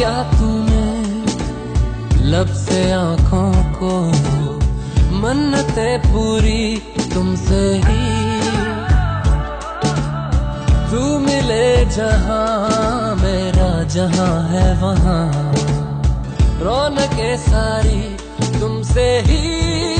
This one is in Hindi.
किया तूने लब से आँखों को, मन्नतें पूरी तुमसे ही। तू मिले जहाँ मेरा जहाँ है वहाँ, रौनकें सारी तुमसे ही।